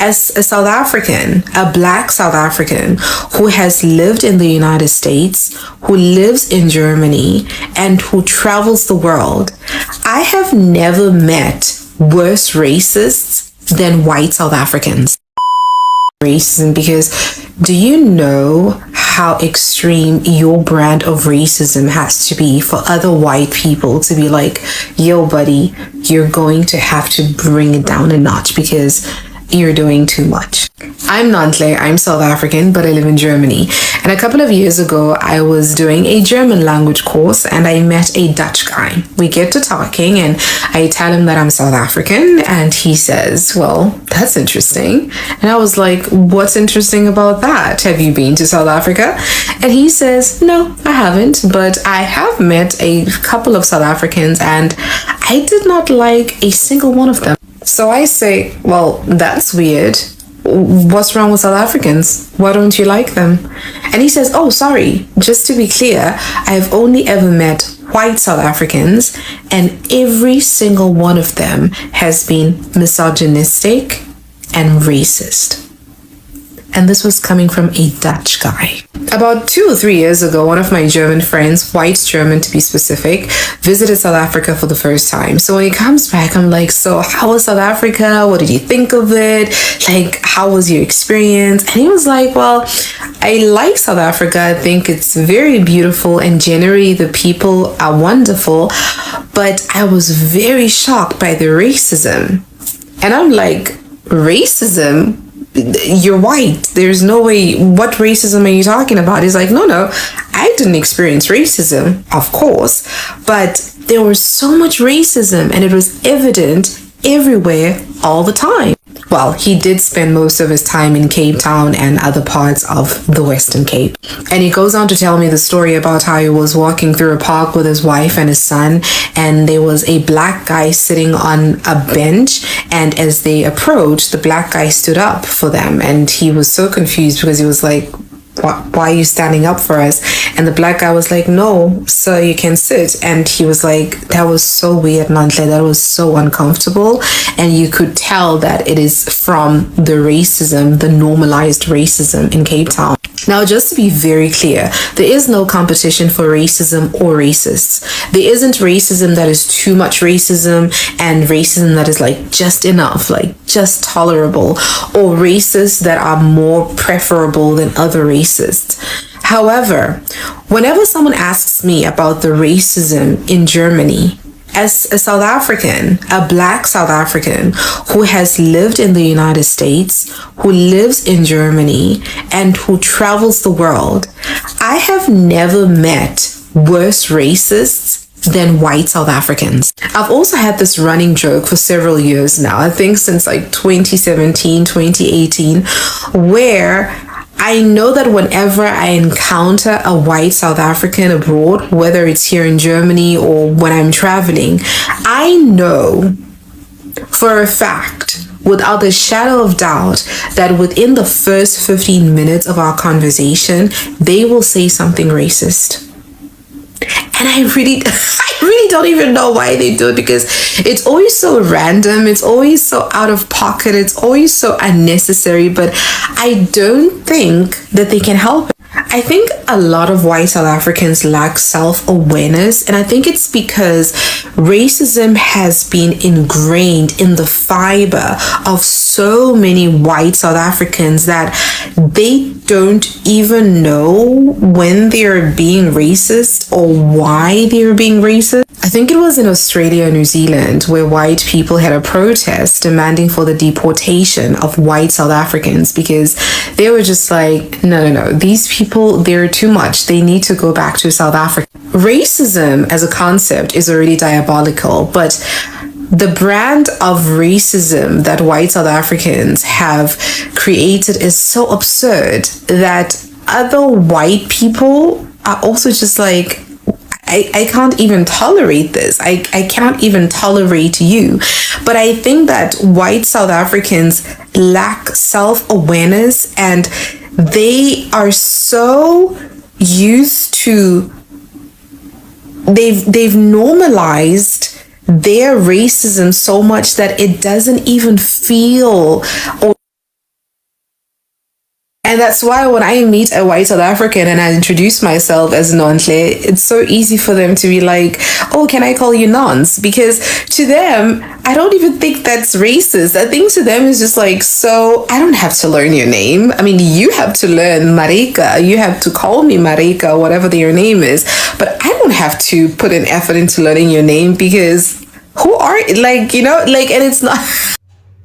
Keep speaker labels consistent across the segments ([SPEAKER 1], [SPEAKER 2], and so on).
[SPEAKER 1] As a South African, a black South African who has lived in the United States, who lives in Germany, and who travels the world, I have never met worse racists than white South Africans. Racism, because do you know how extreme your brand of racism has to be for other white people to be like, yo buddy, you're going to have to bring it down a notch because you're doing too much. I'm Nantle, I'm South African, but I live in Germany. And a couple of years ago, I was doing a German language course and I met a Dutch guy. We get to talking and I tell him that I'm South African and he says, well, that's interesting. And I was like, what's interesting about that? Have you been to South Africa? And he says, no, I haven't, but I have met a couple of South Africans and I did not like a single one of them. So I say, well, that's weird. What's wrong with South Africans? Why don't you like them? And he says, oh, sorry, just to be clear, I've only ever met white South Africans and every single one of them has been misogynistic and racist. And this was coming from a Dutch guy. About 2 or 3 years ago, one of my German friends, white German to be specific, visited South Africa for the first time. So when he comes back, I'm like, so how was South Africa? What did you think of it? Like, how was your experience? And he was like, well, I like South Africa. I think it's very beautiful and generally the people are wonderful. But I was very shocked by the racism. And I'm like, racism? You're white. There's no way. What racism are you talking about? He's like, no, I didn't experience racism, of course, but there was so much racism and it was evident everywhere all the time. Well, he did spend most of his time in Cape Town and other parts of the Western Cape. And he goes on to tell me the story about how he was walking through a park with his wife and his son, and there was a black guy sitting on a bench, and as they approached, the black guy stood up for them, and he was so confused because he was like, why are you standing up for us? And the black guy was like, no, sir, you can sit. And he was like, that was so weird, Nantle. That was so uncomfortable. And you could tell that it is from the racism, the normalized racism in Cape Town. Now, just to be very clear, there is no competition for racism or racists. There isn't racism that is too much racism and racism that is like just enough, like just tolerable, or racists that are more preferable than other racists. However, whenever someone asks me about the racism in Germany, as a South African, a black South African who has lived in the United States, who lives in Germany, and who travels the world, I have never met worse racists than white South Africans. I've also had this running joke for several years now, I think since like 2017, 2018, where I know that whenever I encounter a white South African abroad, whether it's here in Germany or when I'm traveling, I know for a fact, without a shadow of doubt, that within the first 15 minutes of our conversation, they will say something racist. And I really don't even know why they do it, because it's always so random, it's always so out of pocket, it's always so unnecessary, but I don't think that they can help it. I think a lot of white South Africans lack self-awareness, and I think it's because racism has been ingrained in the fiber of so many white South Africans that they don't even know when they're being racist or why they're being racist. I think it was in Australia and New Zealand where white people had a protest demanding for the deportation of white South Africans because they were just like, no, these people, they're too much. They need to go back to South Africa. Racism as a concept is already diabolical, but the brand of racism that white South Africans have created is so absurd that other white people are also just like, I can't even tolerate this. I cannot even tolerate you. But I think that white South Africans lack self-awareness, and they are so used to, they've normalized their racism so much that it doesn't even feel or And that's why when I meet a white South African and I introduce myself as Nontle, it's so easy for them to be like, oh, can I call you Nons? Because to them, I don't even think that's racist. I think to them is just like, so I don't have to learn your name. I mean, you have to learn Marika. You have to call me Marika, whatever your name is. But I don't have to put an effort into learning your name because who are, like, and it's not.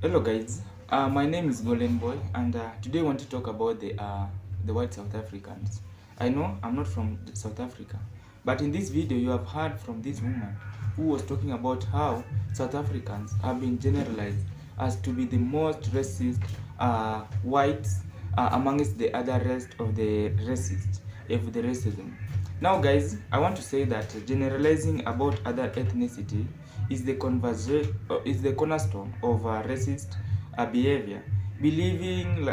[SPEAKER 2] Hello guys, my name is Golden Boy, and today I want to talk about the white South Africans. I know I'm not from South Africa, but in this video you have heard from this woman who was talking about how South Africans have been generalized as to be the most racist whites amongst the other rest of the racism. Now guys, I want to say that generalizing about other ethnicity is the cornerstone of racist behavior. Believing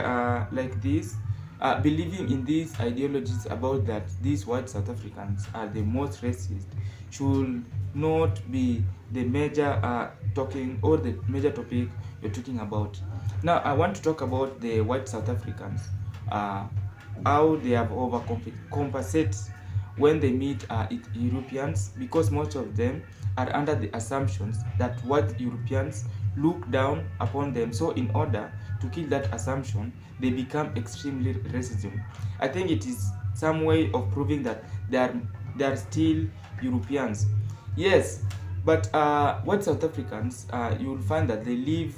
[SPEAKER 2] in these ideologies about that these white South Africans are the most racist should not be the major talking or the major topic you're talking about. Now I want to talk about the white South Africans, how they have overcompensate when they meet Europeans, because most of them are under the assumptions that white Europeans look down upon them. So in order to kill that assumption, they become extremely racism. I think it is some way of proving that they are still Europeans. Yes, but white South Africans, you will find that they live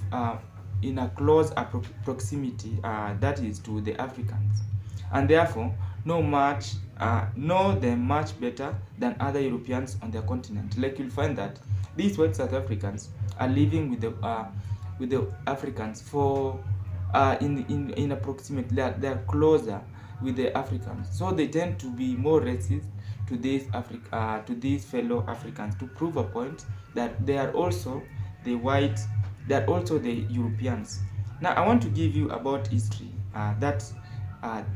[SPEAKER 2] in a close proximity, that is to the Africans, and therefore know them much better than other Europeans on their continent. Like you'll find that these white South Africans are living with the Africans for in approximately they are closer with the Africans, so they tend to be more racist to these fellow Africans, to prove a point that they are also the white, they are also the Europeans. Now I want to give you about history, that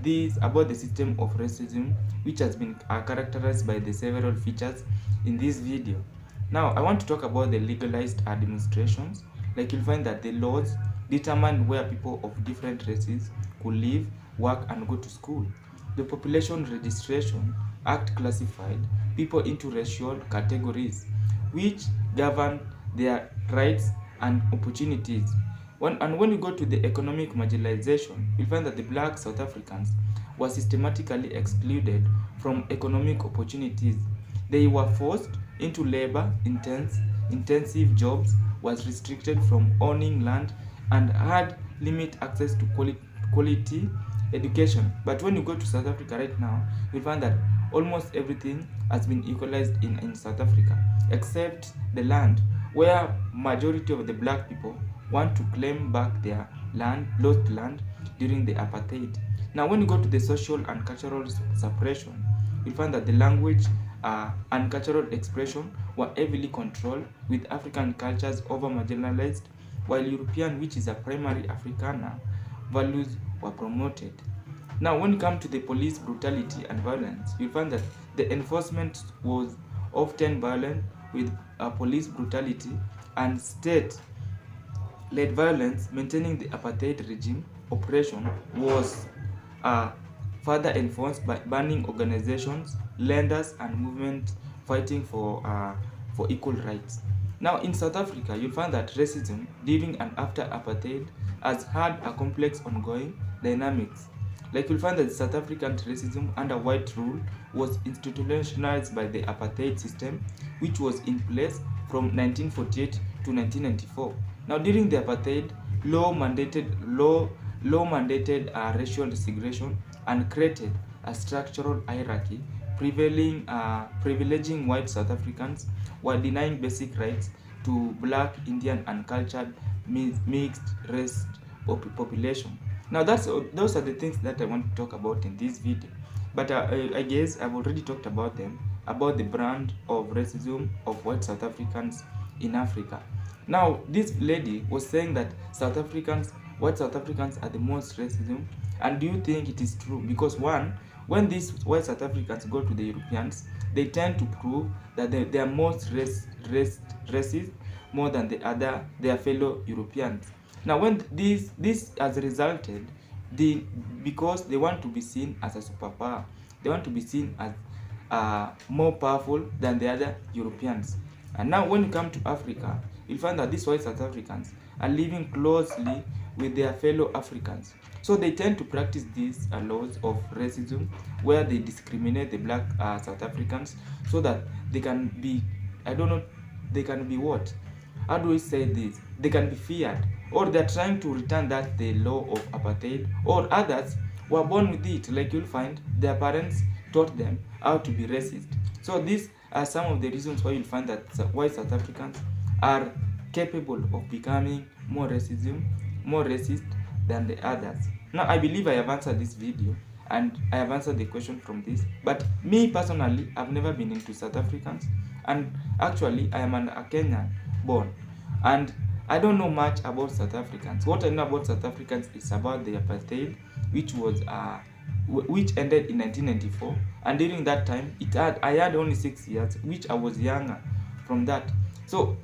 [SPEAKER 2] this about the system of racism, which has been characterized by the several features in this video. Now I want to talk about the legalized administrations. Like you'll find that the laws determined where people of different races could live, work and go to school. The population registration act classified people into racial categories, which govern their rights and opportunities. When you go to the economic marginalization, you'll find that the black South Africans were systematically excluded from economic opportunities. They were forced into intensive jobs, was restricted from owning land, and had limited access to quality education. But when you go to South Africa right now, you'll find that almost everything has been equalized in South Africa, except the land, where majority of the black people want to claim back their lost land during the apartheid. Now when you go to the social and cultural suppression, you find that the language and cultural expression were heavily controlled, with African cultures over marginalized, while European, which is a primary Afrikaner, values were promoted. Now when you come to the police brutality and violence, you find that the enforcement was often violent, with police brutality and state-led violence. Maintaining the apartheid regime operation was further enforced by banning organizations, lenders, and movements fighting for equal rights. Now, in South Africa, you'll find that racism during and after apartheid has had a complex ongoing dynamics. Like you'll find that South African racism under white rule was institutionalized by the apartheid system, which was in place from 1948 to 1994. Now, during the apartheid, law mandated racial segregation and created a structural hierarchy privileging white South Africans while denying basic rights to black, Indian, and cultured mixed race population. Now those are the things that I want to talk about in this video. But I guess I've already talked about them, about the brand of racism of white South Africans in Africa. Now this lady was saying that white South Africans are the most racism. And do you think it is true? Because one, when these white South Africans go to the Europeans, they tend to prove that they are most racist more than their fellow Europeans. Now when this has resulted because they want to be seen as a superpower. They want to be seen as more powerful than the other Europeans. And now when you come to Africa, you'll find that these white South Africans are living closely with their fellow Africans. So they tend to practice these laws of racism where they discriminate the black South Africans so that they can be, they can be what? How do we say this? They can be feared, or they're trying to return that the law of apartheid, or others were born with it. Like you'll find their parents taught them how to be racist. So these are some of the reasons why you'll find that white South Africans are capable of becoming more racist than the others. Now I believe I have answered this video and I have answered the question from this. But me personally, I've never been into South Africans, and actually I am a Kenyan born, and I don't know much about South Africans. What I know about South Africans is about the apartheid, which ended in 1994, and during that time I had only 6 years, which I was younger from that. So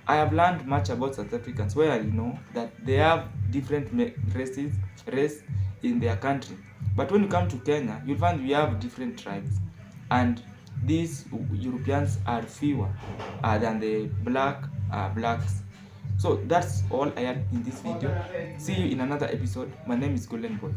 [SPEAKER 2] I have learned much about South Africans, where I know that they have different race in their country. But when you come to Kenya, you'll find we have different tribes, and these Europeans are fewer than the blacks. So that's all I had in this video. See you in another episode. My name is Golden Boy.